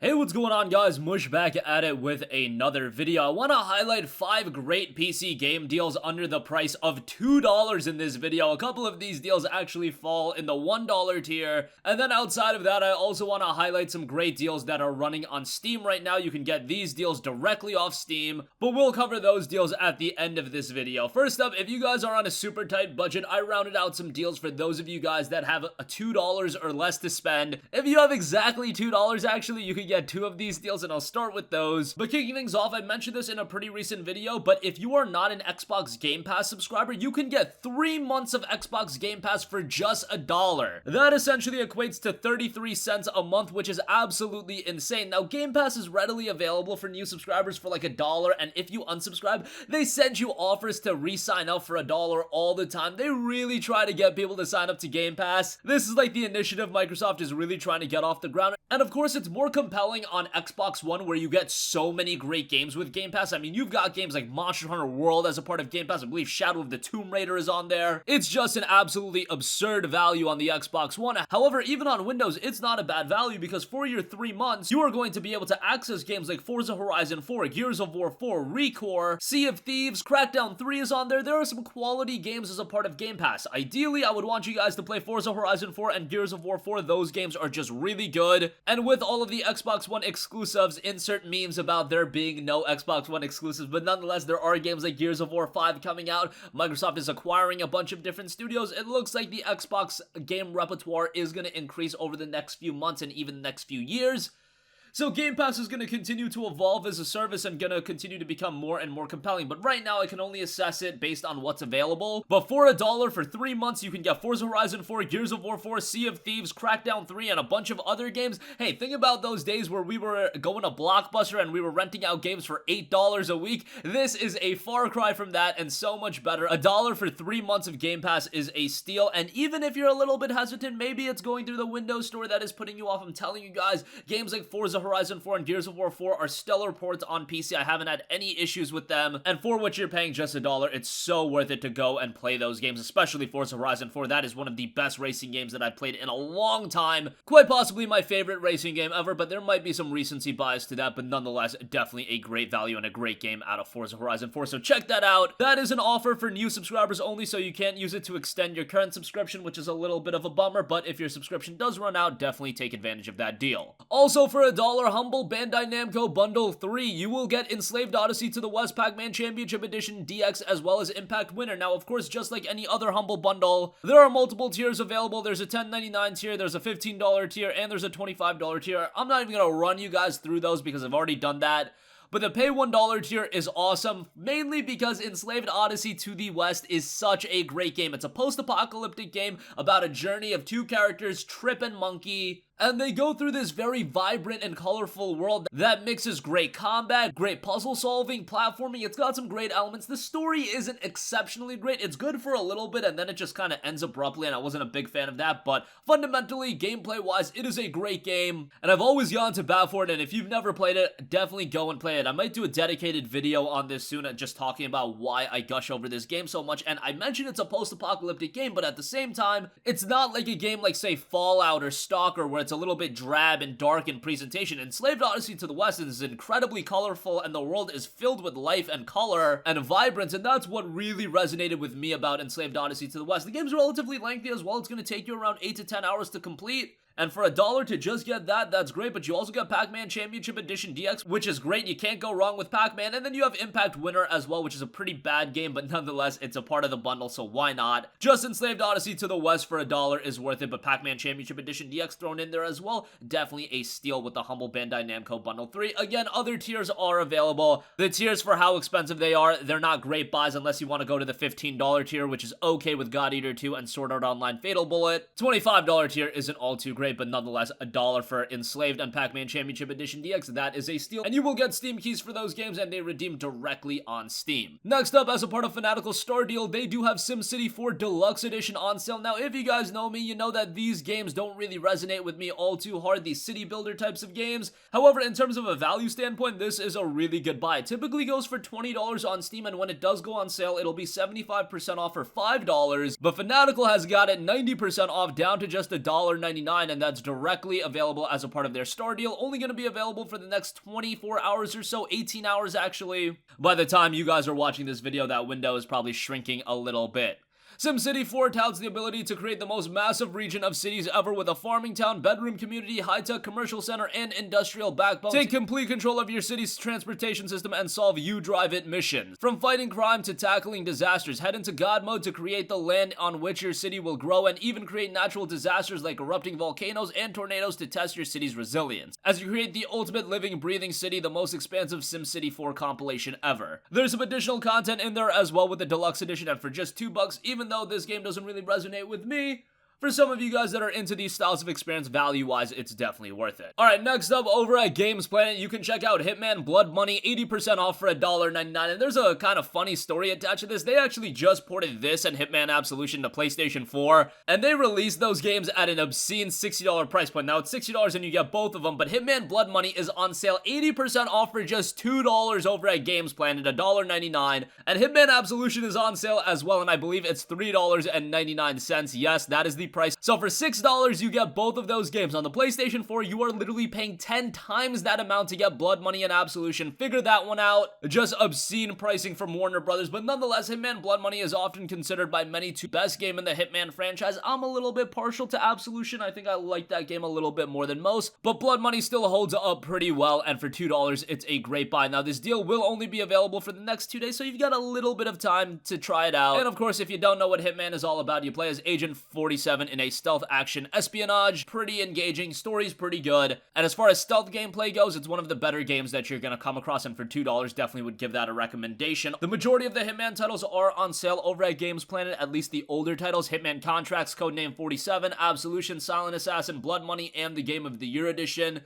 Hey, what's going on, guys? Mush back at it with another video. I want to highlight 5 great PC game deals under the price of $2 in this video. A couple of these deals actually fall in the $1 tier. And then outside of that, I also want to highlight some great deals that are running on Steam right now. You can get these deals directly off Steam, but we'll cover those deals at the end of this video. First up, if you guys are on a super tight budget, I rounded out some deals for those of you guys that have a $2 or less to spend. If you have exactly $2, actually, you can get 2 of these deals, and I'll start with those. But kicking things off, I mentioned this in a pretty recent video, but if you are not an Xbox Game Pass subscriber, you can get 3 months of Xbox Game Pass for just $1. That essentially equates to 33 cents a month, which is absolutely insane. Now, Game Pass is readily available for new subscribers for like $1, and if you unsubscribe, they send you offers to re-sign up for $1 all the time. They really try to get people to sign up to Game Pass. This is like the initiative Microsoft is really trying to get off the ground. And of course, it's more compelling on Xbox One, where you get so many great games with Game Pass. I mean, you've got games like Monster Hunter World as a part of Game Pass. I believe Shadow of the Tomb Raider is on there. It's just an absolutely absurd value on the Xbox One. However, even on Windows, it's not a bad value, because for your 3 months, you are going to be able to access games like Forza Horizon 4, Gears of War 4, ReCore, Sea of Thieves, Crackdown 3 is on there. There are some quality games as a part of Game Pass. Ideally, I would want you guys to play Forza Horizon 4 and Gears of War 4. Those games are just really good. And with all of the Xbox One exclusives, insert memes about there being no Xbox One exclusives, but nonetheless, there are games like Gears of War 5 coming out. Microsoft is acquiring a bunch of different studios. It looks like the Xbox game repertoire is going to increase over the next few months and even the next few years. So Game Pass is going to continue to evolve as a service and going to continue to become more and more compelling, but right now I can only assess it based on what's available. But for $1 for 3 months, you can get Forza Horizon 4, Gears of War 4, Sea of Thieves, Crackdown 3, and a bunch of other games. Hey, think about those days where we were going to Blockbuster and we were renting out games for $8 a week. This is a far cry from that and so much better. $1 for 3 months of Game Pass is a steal, and even if you're a little bit hesitant, maybe it's going through the Windows Store that is putting you off. I'm telling you guys, games like Forza Horizon 4 and Gears of War 4 are stellar ports on PC. I haven't had any issues with them, and for what you're paying, just $1, it's so worth it to go and play those games, especially Forza Horizon 4. That is one of the best racing games that I've played in a long time. Quite possibly my favorite racing game ever, but there might be some recency bias to that, but nonetheless, definitely a great value and a great game out of Forza Horizon 4, so check that out. That is an offer for new subscribers only, so you can't use it to extend your current subscription, which is a little bit of a bummer, but if your subscription does run out, definitely take advantage of that deal. Also, for $1, Humble Bandai Namco Bundle 3, you will get Enslaved Odyssey to the West, Pac-Man Championship Edition DX, as well as Impact Winner. Now, of course, just like any other Humble Bundle, there are multiple tiers available. There's a $10.99 tier, there's a $15 tier, and there's a $25 tier. I'm not even going to run you guys through those because I've already done that. But the pay $1 tier is awesome, mainly because Enslaved Odyssey to the West is such a great game. It's a post-apocalyptic game about a journey of 2 characters, Trip and Monkey, and they go through this very vibrant and colorful world that mixes great combat, great puzzle solving, platforming. It's got some great elements. The story isn't exceptionally great. It's good for a little bit, and then it just kind of ends abruptly, and I wasn't a big fan of that. But fundamentally, gameplay-wise, it is a great game, and I've always gone to bat for it, and if you've never played it, definitely go and play it. I might do a dedicated video on this soon, just talking about why I gush over this game so much. And I mentioned it's a post-apocalyptic game, but at the same time, it's not like a game like, say, Fallout or Stalker, where it's a little bit drab and dark in presentation. Enslaved Odyssey to the West is incredibly colorful, and the world is filled with life and color and vibrance, and that's what really resonated with me about Enslaved Odyssey to the West. The game's relatively lengthy as well. It's going to take you around 8 to 10 hours to complete. And for $1 to just get that, that's great, but you also get Pac-Man Championship Edition DX, which is great. You can't go wrong with Pac-Man, and then you have Impact Winner as well, which is a pretty bad game, but nonetheless, it's a part of the bundle, so why not? Just Enslaved Odyssey to the West for $1 is worth it, but Pac-Man Championship Edition DX thrown in there as well, definitely a steal with the Humble Bandai Namco Bundle 3. Again, other tiers are available. The tiers, for how expensive they are, they're not great buys unless you want to go to the $15 tier, which is okay with God Eater 2 and Sword Art Online Fatal Bullet. $25 tier isn't all too great, but nonetheless, $1 for Enslaved and Pac-Man Championship Edition DX, that is a steal, and you will get Steam keys for those games, and they redeem directly on Steam. Next up, as a part of Fanatical's Star Deal, they do have SimCity 4 Deluxe Edition on sale. Now, if you guys know me, you know that these games don't really resonate with me all too hard, these city builder types of games. However, in terms of a value standpoint, this is a really good buy. It typically goes for $20 on Steam, and when it does go on sale, it'll be 75% off for $5, but Fanatical has got it 90% off down to just $1.99, and that's directly available as a part of their star deal. Only going to be available for the next 24 hours or so, 18 hours actually. By the time you guys are watching this video, that window is probably shrinking a little bit. SimCity 4 touts the ability to create the most massive region of cities ever with a farming town, bedroom community, high-tech commercial center, and industrial backbone. Take complete control of your city's transportation system and solve You Drive It missions. From fighting crime to tackling disasters, head into God mode to create the land on which your city will grow and even create natural disasters like erupting volcanoes and tornadoes to test your city's resilience. As you create the ultimate living, breathing city, the most expansive SimCity 4 compilation ever. There's some additional content in there as well with the Deluxe Edition, and for just $2, even though this game doesn't really resonate with me, for some of you guys that are into these styles of experience, value-wise, it's definitely worth it. Alright, next up, over at Games Planet, you can check out Hitman Blood Money, 80% off for $1.99, and there's a kind of funny story attached to this. They actually just ported this and Hitman Absolution to PlayStation 4, and they released those games at an obscene $60 price point. Now, it's $60 and you get both of them, but Hitman Blood Money is on sale 80% off for just $2 over at Games Planet, $1.99, and Hitman Absolution is on sale as well, and I believe it's $3.99. Yes, that is the price. So for $6, you get both of those games. On the PlayStation 4, you are literally paying 10 times that amount to get Blood Money and Absolution. Figure that one out. Just obscene pricing from Warner Brothers, but nonetheless, Hitman Blood Money is often considered by many to best game in the Hitman franchise. I'm a little bit partial to Absolution. I think I like that game a little bit more than most, but Blood Money still holds up pretty well, and for $2, it's a great buy. Now, this deal will only be available for the next 2 days, so you've got a little bit of time to try it out. And of course, if you don't know what Hitman is all about, you play as Agent 47 in a stealth action espionage. Pretty engaging, story's pretty good, and as far as stealth gameplay goes, it's one of the better games that you're gonna come across, and for $2, definitely would give that a recommendation. The majority of the Hitman titles are on sale over at Games Planet, at least the older titles: Hitman Contracts, Codename 47, Absolution, Silent Assassin, Blood Money, and the Game of the Year edition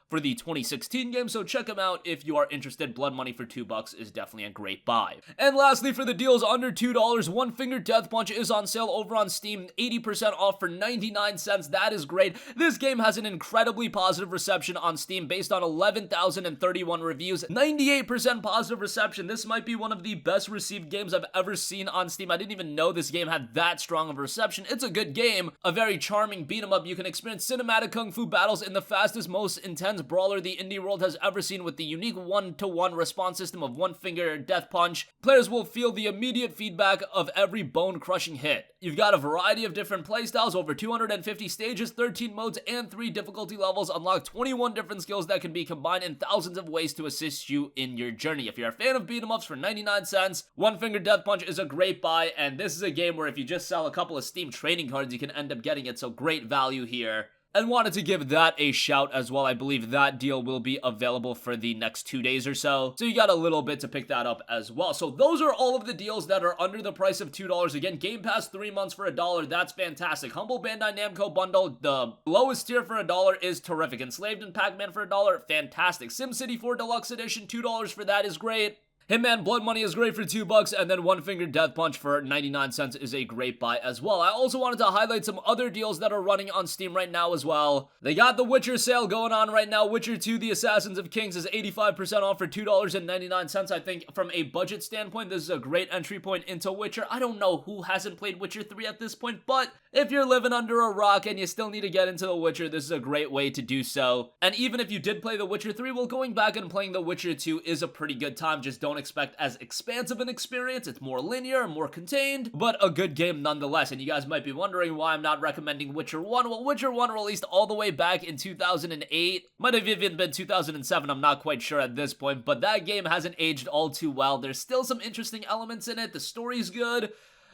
for the 2016 game, so check them out if you are interested. Blood Money for $2 is definitely a great buy. And lastly, for the deals under $2, One Finger Death Punch is on sale over on Steam, 80% off for 99 cents. That is great. This game has an incredibly positive reception on Steam based on 11,031 reviews, 98% positive reception. This might be one of the best received games I've ever seen on Steam. I didn't even know this game had that strong of a reception. It's a good game, a very charming beat 'em up. You can experience cinematic kung fu battles in the fastest, most intense brawler the indie world has ever seen with the unique one-to-one response system of One Finger Death Punch. Players will feel the immediate feedback of every bone-crushing hit. You've got a variety of different playstyles, over 250 stages, 13 modes, and 3 difficulty levels. Unlock 21 different skills that can be combined in thousands of ways to assist you in your journey. If you're a fan of beat-em-ups for 99 cents, One Finger Death Punch is a great buy, and this is a game where if you just sell a couple of Steam trading cards, you can end up getting it, so great value here. And wanted to give that a shout as well. I believe that deal will be available for the next 2 days or so. So you got a little bit to pick that up as well. So those are all of the deals that are under the price of $2. Again, Game Pass 3 months for $1. That's fantastic. Humble Bandai Namco bundle, the lowest tier for $1 is terrific. Enslaved and Pac-Man for $1, fantastic. SimCity 4 Deluxe Edition, $2 for that is great. Hitman Blood Money is great for $2, and then One Finger Death Punch for 99 cents is a great buy as well. I also wanted to highlight some other deals that are running on Steam right now as well. They got the Witcher sale going on right now. Witcher 2, The Assassins of Kings is 85% off for $2.99. I think from a budget standpoint, this is a great entry point into Witcher. I don't know who hasn't played Witcher 3 at this point, but if you're living under a rock and you still need to get into The Witcher, this is a great way to do so. And even if you did play The Witcher 3, well, going back and playing The Witcher 2 is a pretty good time. Just don't expect as expansive an experience. It's more linear, more contained, but a good game nonetheless. And you guys might be wondering why I'm not recommending Witcher 1. Well, Witcher 1 released all the way back in 2008. Might have even been 2007, I'm not quite sure at this point, but that game hasn't aged all too well. There's still some interesting elements in it. The story's good,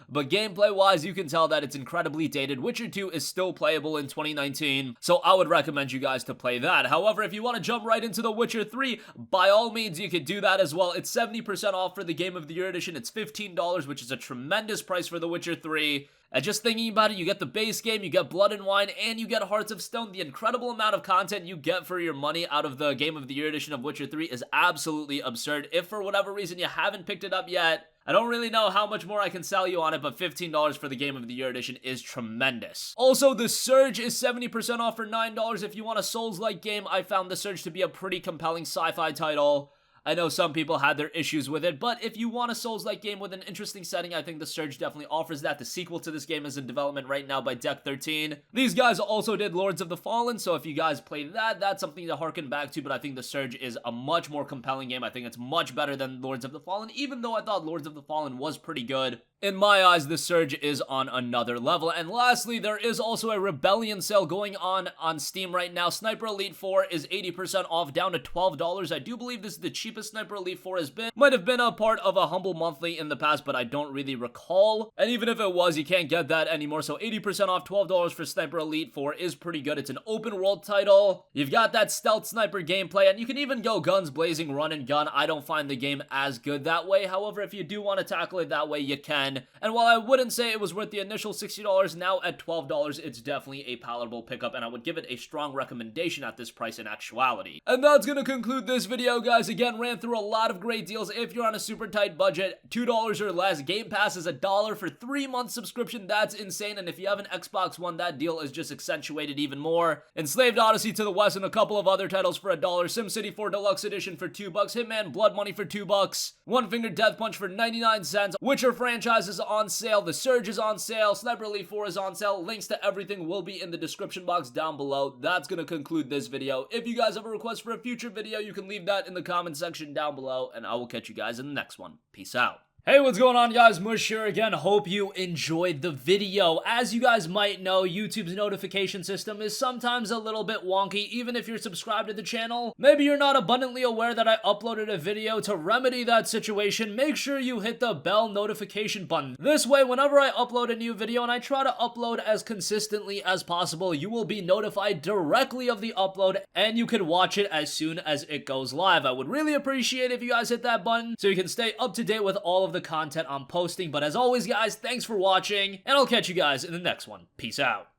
but gameplay-wise, you can tell that it's incredibly dated. Witcher 2 is still playable in 2019, so I would recommend you guys to play that. However, if you want to jump right into The Witcher 3, by all means, you could do that as well. It's 70% off for the Game of the Year edition. It's $15, which is a tremendous price for The Witcher 3. And just thinking about it, you get the base game, you get Blood and Wine, and you get Hearts of Stone. The incredible amount of content you get for your money out of the Game of the Year edition of Witcher 3 is absolutely absurd. If for whatever reason you haven't picked it up yet, I don't really know how much more I can sell you on it, but $15 for the Game of the Year edition is tremendous. Also, The Surge is 70% off for $9. If you want a Souls-like game, I found The Surge to be a pretty compelling sci-fi title. I know some people had their issues with it, but if you want a Souls-like game with an interesting setting, I think The Surge definitely offers that. The sequel to this game is in development right now by Deck 13. These guys also did Lords of the Fallen, so if you guys played that, that's something to harken back to, but I think The Surge is a much more compelling game. I think it's much better than Lords of the Fallen, even though I thought Lords of the Fallen was pretty good. In my eyes, The Surge is on another level. And lastly, there is also a Rebellion sale going on Steam right now. Sniper Elite 4 is 80% off, down to $12. I do believe this is the cheapest Sniper Elite 4 has been. Might have been a part of a Humble Monthly in the past, but I don't really recall. And even if it was, you can't get that anymore. So 80% off, $12 for Sniper Elite 4 is pretty good. It's an open world title. You've got that stealth sniper gameplay, and you can even go guns blazing, run and gun. I don't find the game as good that way. However, if you do want to tackle it that way, you can. And while I wouldn't say it was worth the initial $60, now at $12, it's definitely a palatable pickup, and I would give it a strong recommendation at this price in actuality. And that's gonna conclude this video, guys. Again, ran through a lot of great deals if you're on a super tight budget. $2 or less. Game Pass is $1 for 3-month subscription. That's insane. And if you have an Xbox One, that deal is just accentuated even more. Enslaved Odyssey to the West and a couple of other titles for $1. SimCity 4 Deluxe Edition for $2. Hitman Blood Money for $2. One Finger Death Punch for 99 cents. Witcher franchise is on sale. The Surge is on sale. Sniper Elite 4 is on sale. Links to everything will be in the description box down below. That's gonna conclude this video. If you guys have a request for a future video, you can leave that in the comment section down below, and I will catch you guys in the next one. Peace out. Hey, what's going on, guys? Mush here again. Hope you enjoyed the video. As you guys might know, YouTube's notification system is sometimes a little bit wonky, even if you're subscribed to the channel. Maybe you're not abundantly aware that I uploaded a video. To remedy that situation, make sure you hit the bell notification button. This way, whenever I upload a new video, and I try to upload as consistently as possible, you will be notified directly of the upload, and you can watch it as soon as it goes live. I would really appreciate if you guys hit that button so you can stay up to date with all of the content I'm posting. But as always, guys, thanks for watching, and I'll catch you guys in the next one. Peace out.